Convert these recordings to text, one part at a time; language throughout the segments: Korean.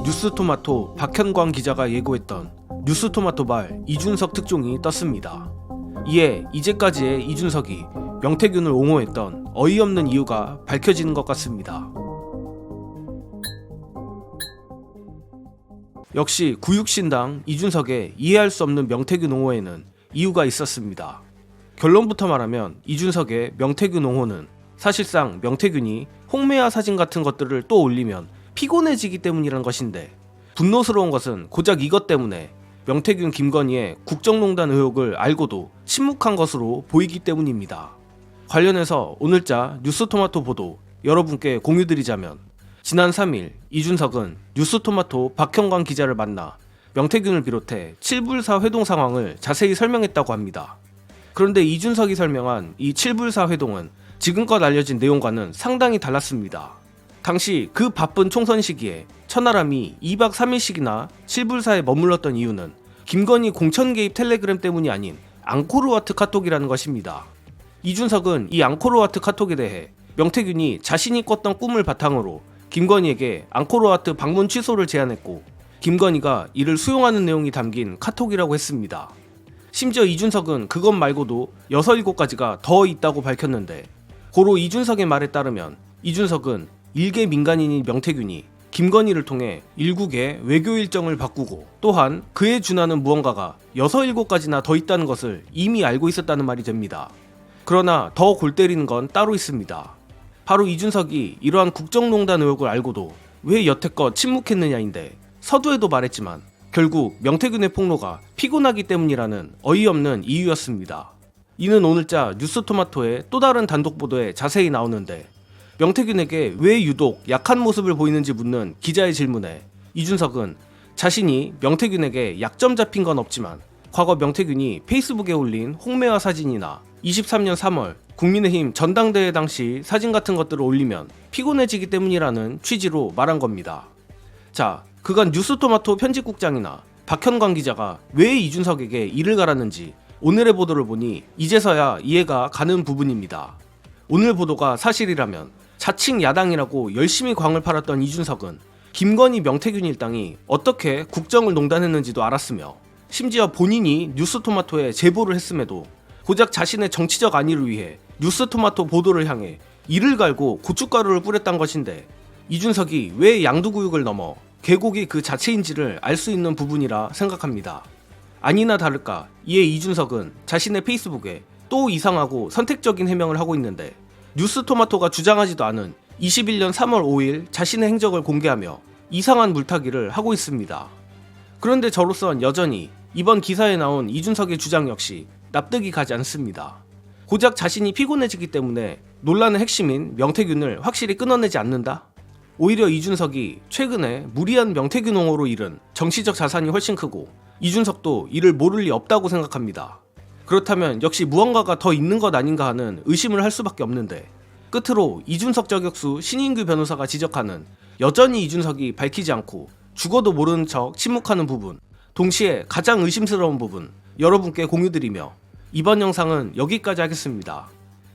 뉴스토마토 박현광 기자가 예고했던 뉴스토마토발 이준석 특종이 떴습니다. 이에 이제까지의 이준석이 명태균을 옹호했던 어이없는 이유가 밝혀지는 것 같습니다. 역시 구육신당 이준석의 이해할 수 없는 명태균 옹호에는 이유가 있었습니다. 결론부터 말하면 이준석의 명태균 옹호는 사실상 명태균이 홍매화 사진 같은 것들을 또 올리면 피곤해지기 때문이란 것인데, 분노스러운 것은 고작 이것 때문에 명태균 김건희의 국정농단 의혹을 알고도 침묵한 것으로 보이기 때문입니다. 관련해서 오늘자 뉴스토마토 보도 여러분께 공유드리자면, 지난 3일 이준석은 뉴스토마토 박현광 기자를 만나 명태균을 비롯해 7불사 회동 상황을 자세히 설명했다고 합니다. 그런데 이준석이 설명한 이 7불사 회동은 지금껏 알려진 내용과는 상당히 달랐습니다. 당시 그 바쁜 총선 시기에 천하람이 2박 3일씩이나 7불사에 머물렀던 이유는 김건희 공천 개입 텔레그램 때문이 아닌 앙코르와트 카톡이라는 것입니다. 이준석은 이 앙코르와트 카톡에 대해 명태균이 자신이 꿨던 꿈을 바탕으로 김건희에게 앙코르와트 방문 취소를 제안했고, 김건희가 이를 수용하는 내용이 담긴 카톡이라고 했습니다. 심지어 이준석은 그것 말고도 6, 7가지가 더 있다고 밝혔는데, 고로 이준석의 말에 따르면 이준석은 일개 민간인인 명태균이 김건희를 통해 일국의 외교 일정을 바꾸고, 또한 그에 준하는 무언가가 6, 7가지나 더 있다는 것을 이미 알고 있었다는 말이 됩니다. 그러나 더 골 때리는 건 따로 있습니다. 바로 이준석이 이러한 국정농단 의혹을 알고도 왜 여태껏 침묵했느냐인데, 서두에도 말했지만 결국 명태균의 폭로가 피곤하기 때문이라는 어이없는 이유였습니다. 이는 오늘자 뉴스토마토의 또 다른 단독 보도에 자세히 나오는데, 명태균에게 왜 유독 약한 모습을 보이는지 묻는 기자의 질문에 이준석은 자신이 명태균에게 약점 잡힌 건 없지만 과거 명태균이 페이스북에 올린 홍매화 사진이나 23년 3월 국민의힘 전당대회 당시 사진 같은 것들을 올리면 피곤해지기 때문이라는 취지로 말한 겁니다. 자, 그간 뉴스토마토 편집국장이나 박현광 기자가 왜 이준석에게 이를 갈았는지 오늘의 보도를 보니 이제서야 이해가 가는 부분입니다. 오늘 보도가 사실이라면 자칭 야당이라고 열심히 광을 팔았던 이준석은 김건희 명태균 일당이 어떻게 국정을 농단했는지도 알았으며, 심지어 본인이 뉴스토마토에 제보를 했음에도 고작 자신의 정치적 안위를 위해 뉴스토마토 보도를 향해 이를 갈고 고춧가루를 뿌렸단 것인데, 이준석이 왜 양두구육을 넘어 계곡이 그 자체인지를 알 수 있는 부분이라 생각합니다. 아니나 다를까 이에 이준석은 자신의 페이스북에 또 이상하고 선택적인 해명을 하고 있는데, 뉴스토마토가 주장하지도 않은 21년 3월 5일 자신의 행적을 공개하며 이상한 물타기를 하고 있습니다. 그런데 저로선 여전히 이번 기사에 나온 이준석의 주장 역시 납득이 가지 않습니다. 고작 자신이 피곤해지기 때문에 논란의 핵심인 명태균을 확실히 끊어내지 않는다? 오히려 이준석이 최근에 무리한 명태균 옹호로 잃은 정치적 자산이 훨씬 크고, 이준석도 이를 모를 리 없다고 생각합니다. 그렇다면 역시 무언가가 더 있는 것 아닌가 하는 의심을 할 수밖에 없는데, 끝으로 이준석 저격수 신인규 변호사가 지적하는 여전히 이준석이 밝히지 않고 죽어도 모르는 척 침묵하는 부분, 동시에 가장 의심스러운 부분 여러분께 공유드리며 이번 영상은 여기까지 하겠습니다.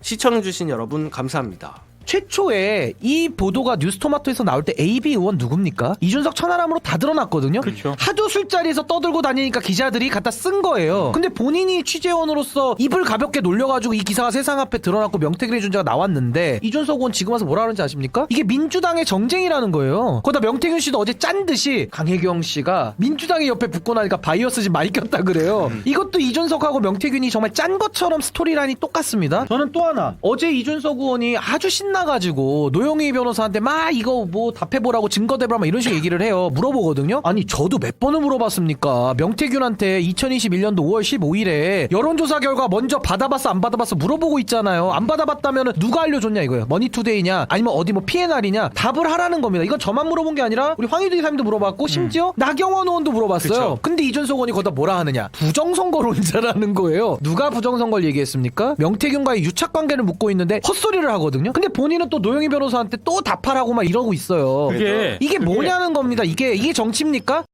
시청해주신 여러분 감사합니다. 최초에 이 보도가 뉴스토마토에서 나올 때 AB 의원 누굽니까? 이준석 천하람으로 다 드러났거든요. 그렇죠. 하도 술자리에서 떠들고 다니니까 기자들이 갖다 쓴 거예요. 근데 본인이 취재원으로서 입을 가볍게 놀려가지고 이 기사가 세상 앞에 드러났고 명태균의 존재가 나왔는데, 이준석 의원 지금 와서 뭐라 그러는지 아십니까? 이게 민주당의 정쟁이라는 거예요. 거기다 명태균 씨도 어제 짠 듯이 강혜경 씨가 민주당의 옆에 붙고 나니까 바이어스지 많이 꼈다 그래요. 이것도 이준석하고 명태균이 정말 짠 것처럼 스토리라인이 똑같습니다. 저는 또 하나, 어제 이준석 의원이 아주 신나가지고 노영희 변호사한테 막 이거 뭐 답해보라고 증거 대보라 막 이런 식으로 얘기를 해요. 물어보거든요. 아니 저도 몇 번을 물어봤습니까? 명태균한테 2021년도 5월 15일에 여론조사 결과 먼저 받아봤어 안 받아봤어 물어보고 있잖아요. 안 받아봤다면 누가 알려줬냐 이거예요. 머니투데이냐 아니면 어디 뭐 P&R이냐 답을 하라는 겁니다. 이건 저만 물어본 게 아니라 우리 황희도 이사님도 물어봤고 심지어 나경원 의원도 물어봤어요. 그쵸. 근데 이준석 의원이 거기다 뭐라 하느냐, 부정선거론자라는 거예요. 누가 부정선거를 얘기했습니까? 명태균과의 유착관계를 묻고 있는데 헛소리를 하거든요. 근데 본인은 또 노영희 변호사한테 또 답하라고 막 이러고 있어요. 이게 뭐냐는 겁니다. 이게 정치입니까?